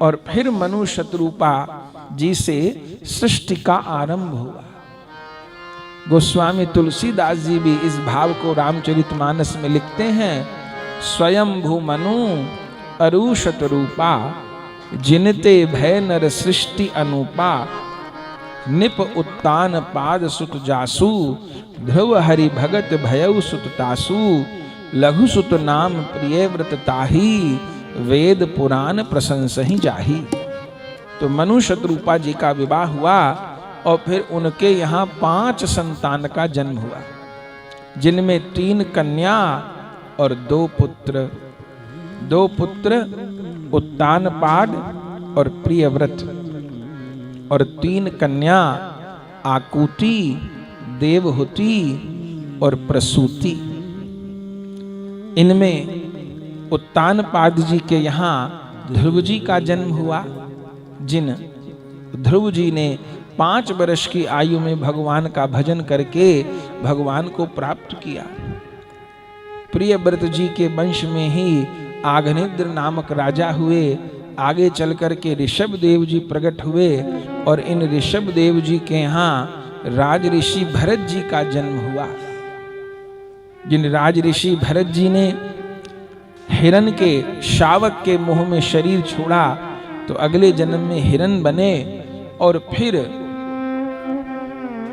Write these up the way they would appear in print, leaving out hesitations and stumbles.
और फिर मनु शतरूपा जी से सृष्टि का आरंभ हुआ। गोस्वामी तुलसीदास जी भी इस भाव को रामचरितमानस में लिखते हैं, स्वयंभू मनु अरु शतरूपा जिनते भय नर सृष्टि अनुपा निप उत्तान पाद सुत जासु ध्रुव हरि भगत भयउ सुत तासु लघु सुत नाम प्रिय व्रत ताही वेद पुराण प्रशंसहि जाही। तो मनु शतरूपा जी का विवाह हुआ और फिर उनके यहाँ 5 संतान का जन्म हुआ, जिनमें 3 कन्या और 2 पुत्र। 2 पुत्र उत्तानपाद और प्रियव्रत और 3 कन्या आकुति, देवहूति और प्रसूति। इनमें उत्तानपाद जी के यहाँ ध्रुव जी का जन्म हुआ, जिन ध्रुव जी ने 5 वर्ष की आयु में भगवान का भजन करके भगवान को प्राप्त किया। प्रियव्रत जी के वंश में ही आघ्निद्र नामक राजा हुए। आगे चल कर के ऋषभ देव जी प्रकट हुए और इन ऋषभ देव जी के यहाँ राज ऋषि भरत जी का जन्म हुआ। जिन राज ऋषि भरत जी ने हिरण के शावक के मुंह में शरीर छोड़ा तो अगले जन्म में हिरण बने और फिर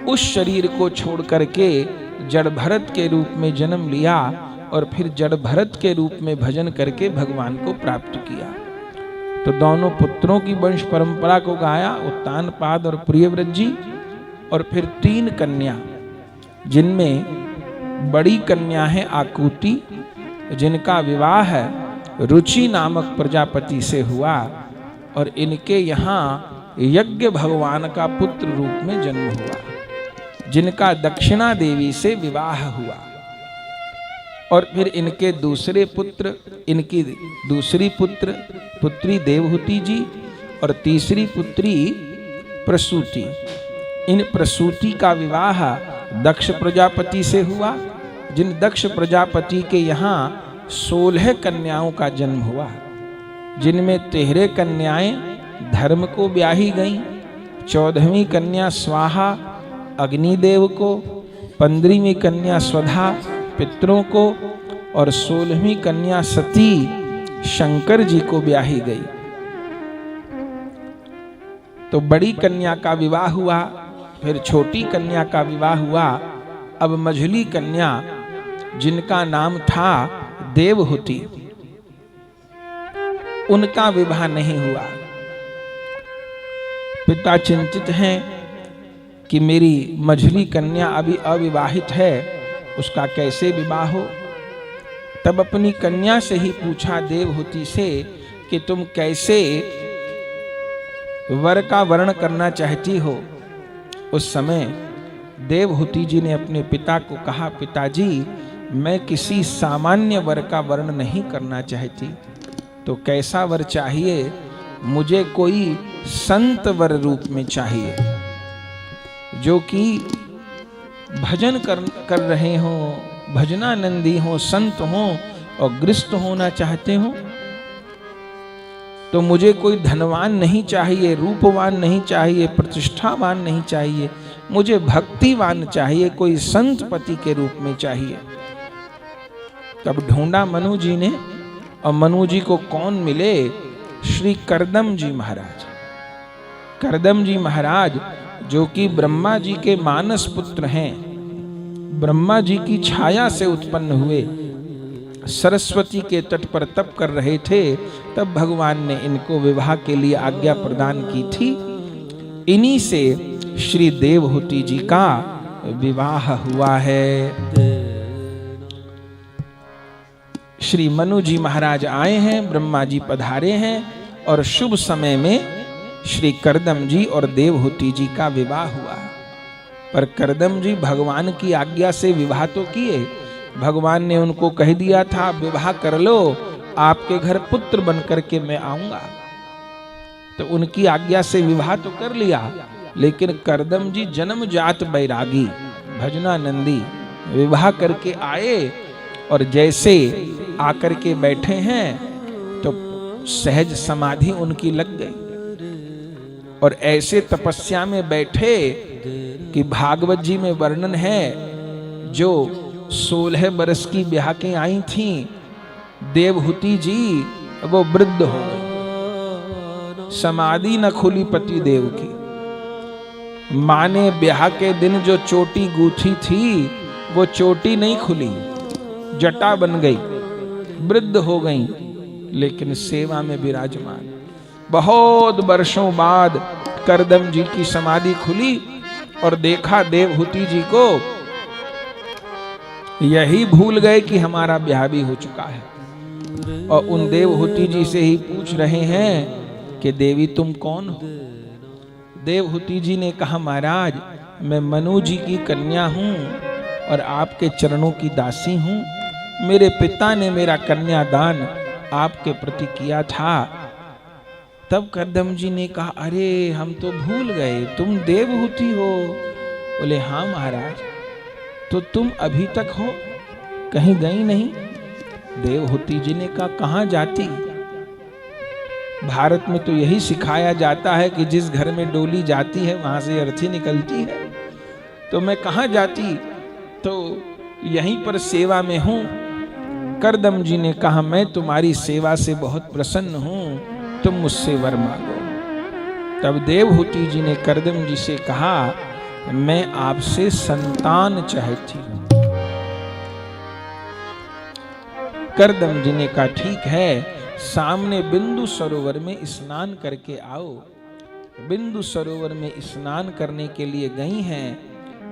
उस शरीर को छोड़ करके जड़ भरत के रूप में जन्म लिया और फिर जड़ भरत के रूप में भजन करके भगवान को प्राप्त किया। तो दोनों पुत्रों की वंश परंपरा को गाया, उत्तानपाद और प्रियव्रत जी, और फिर 3 कन्या, जिनमें बड़ी कन्या है आकुति, जिनका विवाह है रुचि नामक प्रजापति से हुआ और इनके यहाँ यज्ञ भगवान का पुत्र रूप में जन्म हुआ, जिनका दक्षिणा देवी से विवाह हुआ। और फिर इनके दूसरे पुत्र, इनकी दूसरी पुत्री देवहूति जी और तीसरी पुत्री प्रसूति। इन प्रसूति का विवाह दक्ष प्रजापति से हुआ, जिन दक्ष प्रजापति के यहाँ 16 कन्याओं का जन्म हुआ, जिनमें 13 कन्याएं धर्म को ब्याही गईं, 14वीं कन्या स्वाहा अग्निदेव को, 15वीं कन्या स्वधा पितरों को और 16वीं कन्या सती शंकर जी को ब्याही गई। तो बड़ी कन्या का विवाह हुआ, फिर छोटी कन्या का विवाह हुआ। अब मझली कन्या, जिनका नाम था देवहूति, उनका विवाह नहीं हुआ। पिता चिंतित हैं कि मेरी मझली कन्या अभी अविवाहित है, उसका कैसे विवाह हो। तब अपनी कन्या से ही पूछा देवहूति से कि तुम कैसे वर का वर्ण करना चाहती हो। उस समय देवहूति जी ने अपने पिता को कहा, पिताजी मैं किसी सामान्य वर का वर्ण नहीं करना चाहती, तो कैसा वर चाहिए? मुझे कोई संत वर रूप में चाहिए, जो कि भजन कर रहे हो, भजनानंदी हो, संत हो और गृहस्थ होना चाहते हो। तो मुझे कोई धनवान नहीं चाहिए, रूपवान नहीं चाहिए, प्रतिष्ठावान नहीं चाहिए, मुझे भक्तिवान चाहिए, कोई संत पति के रूप में चाहिए। तब ढूंढा मनु जी ने, और मनु जी को कौन मिले? श्री करदम जी महाराज। करदम जी महाराज जो कि ब्रह्मा जी के मानस पुत्र हैं, ब्रह्मा जी की छाया से उत्पन्न हुए, सरस्वती के तट पर तप कर रहे थे, तब भगवान ने इनको विवाह के लिए आज्ञा प्रदान की थी। इन्हीं से श्री देवहूति जी का विवाह हुआ है। श्री मनु जी महाराज आए हैं, ब्रह्मा जी पधारे हैं और शुभ समय में श्री करदम जी और देवहूति जी का विवाह हुआ। पर करदम जी भगवान की आज्ञा से विवाह तो किए, भगवान ने उनको कह दिया था विवाह कर लो, आपके घर पुत्र बनकर के मैं आऊंगा। तो उनकी आज्ञा से विवाह तो कर लिया, लेकिन करदम जी जन्मजात बैरागी भजनानंदी विवाह करके आए और जैसे आकर के बैठे हैं तो सहज समाधि उनकी लग गई और ऐसे तपस्या में बैठे कि भागवत जी में वर्णन है, जो 16 बरस की ब्याह के आई थी देवहूति जी, वो वृद्ध हो गई, समाधि न खुली पति देव की। माँ ने ब्याह के दिन जो चोटी गूंथी थी वो चोटी नहीं खुली, जटा बन गई, वृद्ध हो गई, लेकिन सेवा में विराजमान। बहुत वर्षों बाद करदम जी की समाधि खुली और देखा देवहूति जी को, यही भूल गए कि हमारा ब्याह भी हो चुका है, और उन देवहूति जी से ही पूछ रहे हैं कि देवी तुम कौन हो। देवहूति जी ने कहा, महाराज मैं मनु जी की कन्या हूं और आपके चरणों की दासी हूं। मेरे पिता ने मेरा कन्यादान आपके प्रति किया था। तब करदम जी ने कहा, अरे हम तो भूल गए, तुम देवहूति हो। बोले हाँ महाराज, तो तुम अभी तक हो, कहीं गई नहीं। देवहूति जी ने कहा, कहाँ जाती। भारत में तो यही सिखाया जाता है कि जिस घर में डोली जाती है वहां से अर्थी निकलती है, तो मैं कहाँ जाती, तो यहीं पर सेवा में हूं। करदम जी ने कहा, मैं तुम्हारी सेवा से बहुत प्रसन्न हूं, तुम मुझसे वर मांगो। तब देवहूति जी ने करदम जी से कहा, मैं आपसे संतान चाहती हूं। करदम जी ने कहा, ठीक है, सामने बिंदु सरोवर में स्नान करके आओ। बिंदु सरोवर में स्नान करने के लिए गई हैं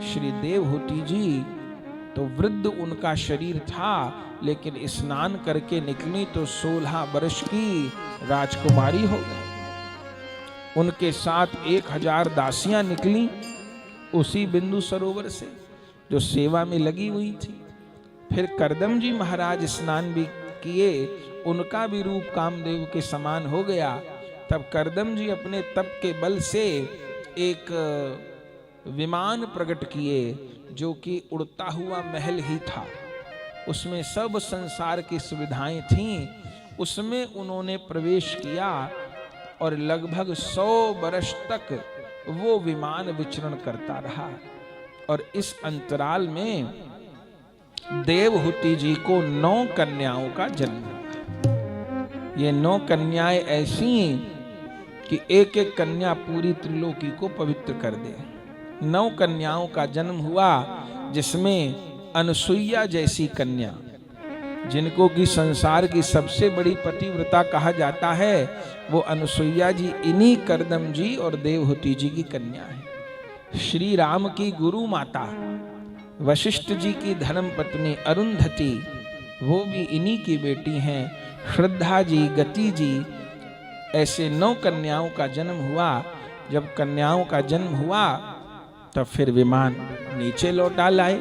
श्री देवहूति जी। तो वृद्ध उनका शरीर था, लेकिन स्नान करके निकली तो 16 वर्ष की राजकुमारी हो गई। उनके साथ 1000 दासियां निकली उसी बिंदु सरोवर से, जो सेवा में लगी हुई थी। फिर करदम जी महाराज स्नान भी किए, उनका भी रूप कामदेव के समान हो गया। तब करदम जी अपने तप के बल से एक विमान प्रकट किए, जो कि उड़ता हुआ महल ही था। उसमें सब संसार की सुविधाएं थीं। उसमें उन्होंने प्रवेश किया और लगभग 100 वर्ष तक वो विमान विचरण करता रहा। और इस अंतराल में देवहूति जी को 9 कन्याओं का जन्म हुआ। ये 9 कन्याएं ऐसी कि एक एक कन्या पूरी त्रिलोकी को पवित्र कर दे। 9 कन्याओं का जन्म हुआ, जिसमें अनसुईया जैसी कन्या, जिनको कि संसार की सबसे बड़ी पतिव्रता कहा जाता है, वो अनसुईया जी इन्हीं करदम जी और देवहूति जी की कन्या है। श्री राम की गुरु माता वशिष्ठ जी की धर्म पत्नी अरुंधति, वो भी इन्हीं की बेटी हैं। श्रद्धा जी, गति जी, ऐसे 9 कन्याओं का जन्म हुआ। जब कन्याओं का जन्म हुआ तब फिर विमान नीचे लौटा लाए।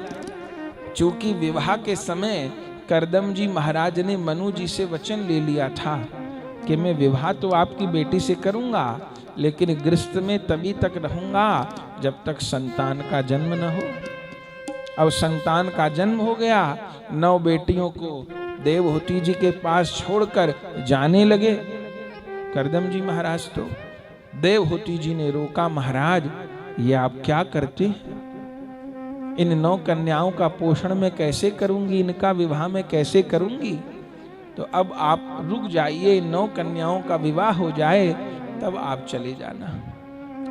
चूंकि विवाह के समय करदम जी महाराज ने मनु जी से वचन ले लिया था कि मैं विवाह तो आपकी बेटी से करूंगा, लेकिन गृहस्थ में तभी तक रहूंगा जब तक संतान का जन्म न हो। अब संतान का जन्म हो गया, 9 बेटियों को देवहूति जी के पास छोड़कर जाने लगे करदम जी महाराज। तो देवहूति जी ने रोका, महाराज ये आप क्या करते, इन 9 कन्याओं का पोषण मैं कैसे करूंगी, इनका विवाह मैं कैसे करूंगी। तो अब आप रुक जाइए, 9 कन्याओं का विवाह हो जाए तब आप चले जाना।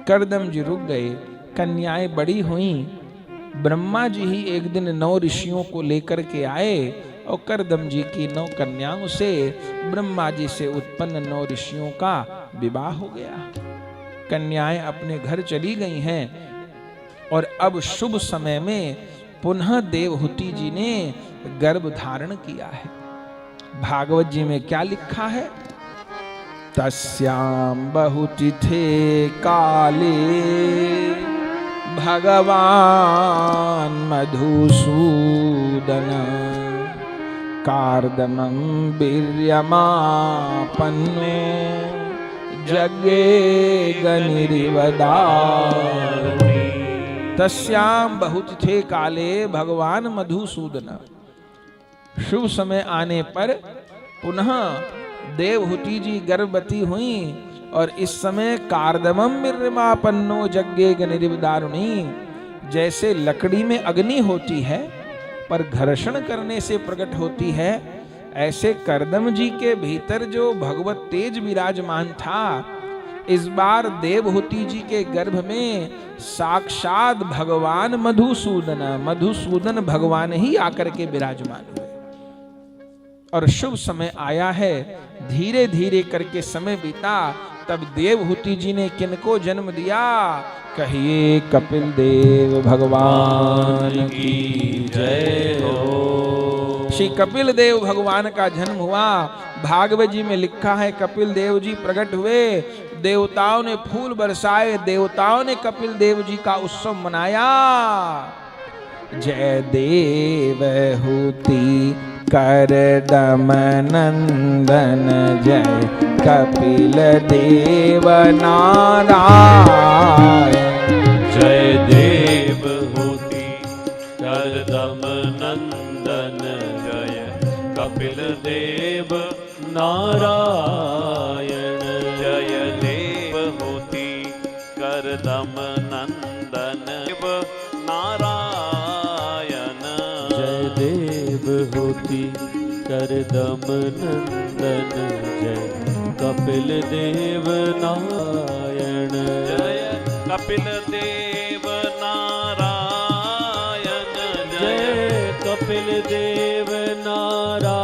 करदम जी रुक गए। कन्याएं बड़ी हुईं। ब्रह्मा जी ही एक दिन 9 ऋषियों को लेकर के आए और करदम जी की 9 कन्याओं से ब्रह्मा जी से उत्पन्न 9 ऋषियों का विवाह हो गया। कन्याएं अपने घर चली गई हैं और अब शुभ समय में पुनः देवहूति जी ने गर्भ धारण किया है। भागवत जी में क्या लिखा है, तस्याम बहुतिथे काले भगवान मधुसूदन कार्दमं वीर्यमापन्नो जगे गनिरिवदारुणी। तस्याम बहुतिथे काले भगवान मधुसूदन। शुभ समय आने पर पुनः देवहूति जी गर्भवती हुई और इस समय कार्दमम विर्मापन्नो जज्ञे निरिवदारुणी, जैसे लकड़ी में अग्नि होती है पर घर्षण करने से प्रकट होती है, ऐसे कर्दम जी के भीतर जो भगवत तेज विराजमान था, इस बार देवहूति जी के गर्भ में साक्षात भगवान मधुसूदन भगवान ही आकर के विराजमान हुए। और शुभ समय आया है, धीरे धीरे करके समय बीता, तब देवहूति जी ने किनको जन्म दिया? कहिए कपिल देव भगवान की जय हो। श्री कपिल देव भगवान का जन्म हुआ। भागवत जी में लिखा है, कपिल देव जी प्रकट हुए, देवताओं ने फूल बरसाए, देवताओं ने कपिल देव जी का उत्सव मनाया। जय देवहूति करदम नंदन, जय कपिल देव नारायण। जय देवहूति करदम नंदन, जय कपिल देव नारायण। जय देवहूति करदम नंदन नारायण। जय देवहूति करदम नंदन, जय कपिल देव नारायण। जय कपिल देव नारायण। जय कपिल देव नारायण।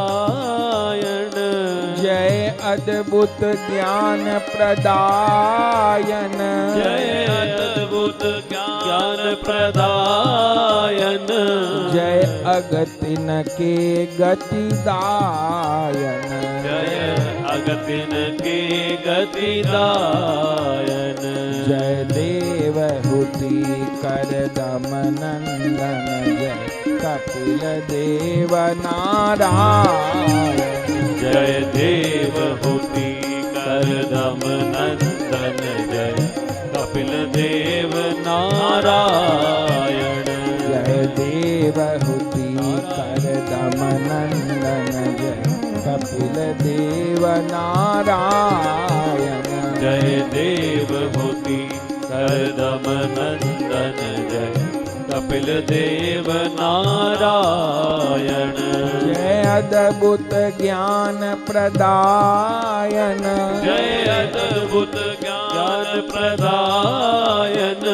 जय अद्भुत ज्ञान प्रदायन, जय अद्भुत ज्ञान प्रदायन। जय अगतिन के गतिदायन, जय अगतिन के गतिदायन। जय देवहूति करदम नंदन, जय कपिल देव नारायण। जय देवहूति करदम नंदन, जय कपिल देव नारायण। जय देवहूति करदम नंदन, जय कपिल देव नारायण। जय देवहूति करदम नंदन, जय कपिल देव नारायण। जय अद्भुत ज्ञान प्रदायन, जय अद्भुत ज्ञान प्रदायन।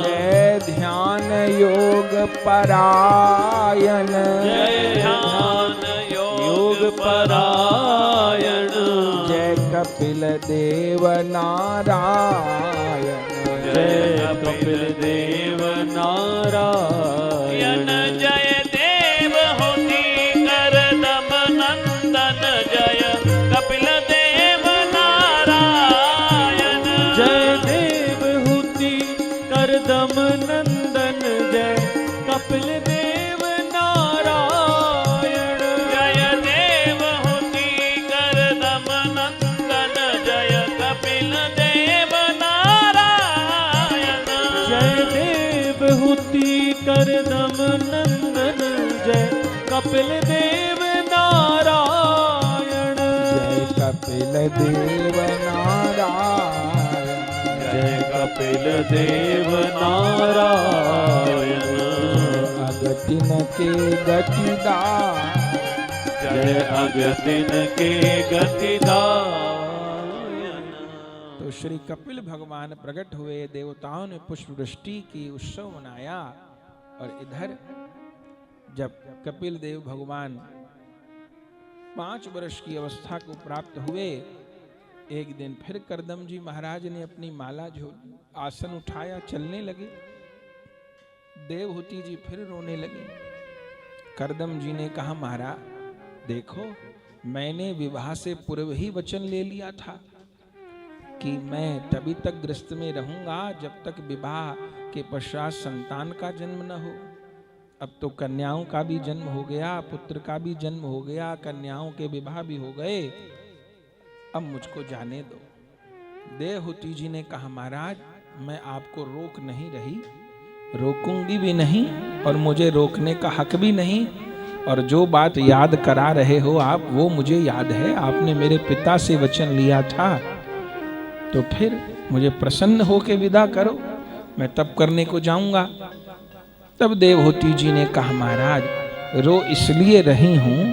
जय ध्यान योग परायण, जय ध्यान योग परायण। जय कपिल देव नारायण। जय कपिल देव नारायण। जय देवहूति करदम नंदन, जय कपिल देव नारायण। जय देवहूति करदम नंदन, जय कपिल देव नारायण। जय देवहूति करदम नंदन, जय कपिल देव नारायण। जय देवहूति करदम नंदन, जय कपिल देव नारायण। जय कपिल देव नारायण। जय कपिल देव नारायण। अगतिन के गतिदायन, जय अगतिन के गतिदायन। तो श्री कपिल भगवान प्रकट हुए, देवताओं ने पुष्प वृष्टि की, उत्सव मनाया। और इधर जब कपिल देव भगवान 5 वर्ष की अवस्था को प्राप्त हुए, एक दिन फिर करदम जी महाराज ने अपनी माला झोली, आसन उठाया, चलने लगे। देवहूति जी फिर रोने लगे। करदम जी ने कहा, महाराज देखो, मैंने विवाह से पूर्व ही वचन ले लिया था कि मैं तभी तक गृहस्थ में रहूंगा जब तक विवाह के पश्चात संतान का जन्म न हो। अब तो कन्याओं का भी जन्म हो गया, पुत्र का भी जन्म हो गया, कन्याओं के विवाह भी हो गए, अब मुझको जाने दो। देवहूति जी ने कहा, महाराज मैं आपको रोक नहीं रही, रोकूंगी भी नहीं और मुझे रोकने का हक भी नहीं, और जो बात याद करा रहे हो आप, वो मुझे याद है। आपने मेरे पिता से वचन लिया था, तो फिर मुझे प्रसन्न होकर विदा करो, मैं तब करने को जाऊंगा। तब देवहूति जी ने कहा, महाराज रो इसलिए रही हूं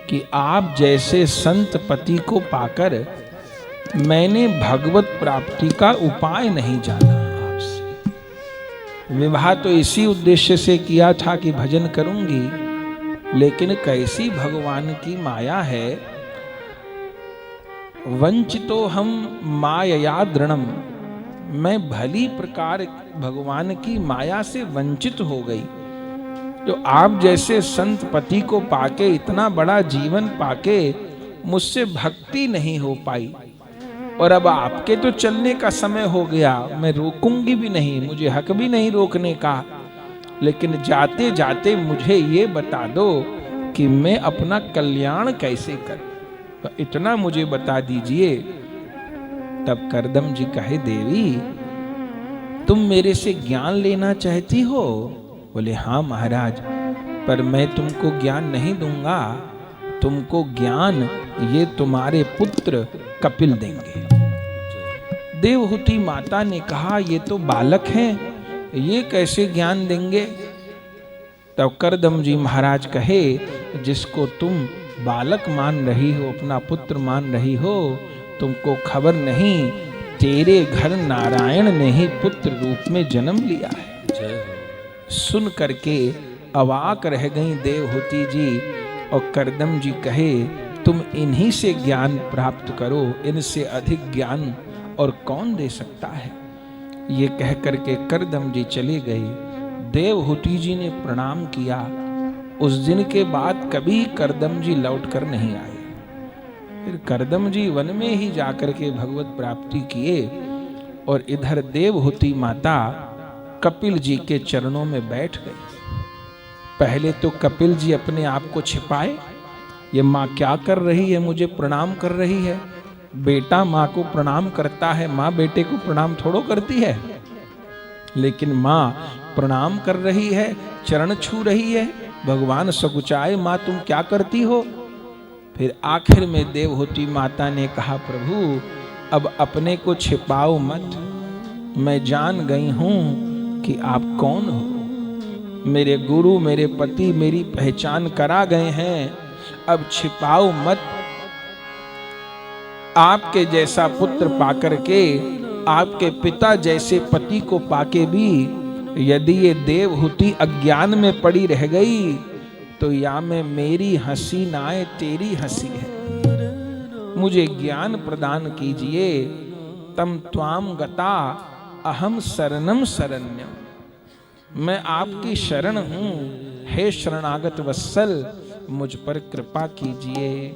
कि आप जैसे संत पति को पाकर मैंने भगवत प्राप्ति का उपाय नहीं जाना आपसे। विवाह तो इसी उद्देश्य से किया था कि भजन करूंगी, लेकिन कैसी भगवान की माया है। वंचितो हम मायया दृढ़म, मैं भली प्रकार भगवान की माया से वंचित हो गई। तो आप जैसे संत पति को पाके, इतना बड़ा जीवन पाके मुझसे भक्ति नहीं हो पाई, और अब आपके तो चलने का समय हो गया, मैं रोकूंगी भी नहीं, मुझे हक भी नहीं रोकने का। लेकिन जाते जाते मुझे ये बता दो कि मैं अपना कल्याण कैसे करूं, तो इतना मुझे बता दीजिए। तब करदम जी कहे, देवी तुम मेरे से ज्ञान लेना चाहती हो? बोले, हाँ महाराज, पर मैं तुमको ज्ञान नहीं दूंगा, तुमको ज्ञान ये तुम्हारे पुत्र कपिल देंगे। देवहूति माता ने कहा, ये तो बालक हैं, ये कैसे ज्ञान देंगे? तब करदम जी महाराज कहे, जिसको तुम बालक मान रही हो, अपना पुत्र मान रही हो, तुमको खबर नहीं, तेरे घर नारायण ने ही पुत्र रूप में जन्म लिया है। सुन करके अवाक रह गई देवहूति जी, और करदम जी कहे, तुम इन्हीं से ज्ञान प्राप्त करो, इनसे अधिक ज्ञान और कौन दे सकता है। ये कह करके करदम जी चले गए। देवहूति जी ने प्रणाम किया। उस दिन के बाद कभी करदम जी लौट कर नहीं आए। फिर करदम जी वन में ही जाकर के भगवत प्राप्ति किए, और इधर देवहूति माता कपिल जी के चरणों में बैठ गई। पहले तो कपिल जी अपने आप को छिपाए, ये माँ क्या कर रही है, मुझे प्रणाम कर रही है। बेटा माँ को प्रणाम करता है, माँ बेटे को प्रणाम थोड़ो करती है, लेकिन माँ प्रणाम कर रही है, चरण छू रही है। भगवान सकुचाए, माँ तुम क्या करती हो? फिर आखिर में देवहूति माता ने कहा, प्रभु अब अपने को छिपाओ मत, मैं जान गई हूं कि आप कौन हो। मेरे गुरु, मेरे पति मेरी पहचान करा गए हैं, अब छिपाओ मत। आपके जैसा पुत्र पाकर के, आपके पिता जैसे पति को पाके भी यदि ये देवहूति अज्ञान में पड़ी रह गई, तो या में मेरी हंसी ना आए, तेरी हंसी है। मुझे ज्ञान प्रदान कीजिए। तम त्वाम गता अहम शरणम शरण्यम, मैं आपकी शरण हूं, हे शरणागत वत्सल, मुझ पर कृपा कीजिए।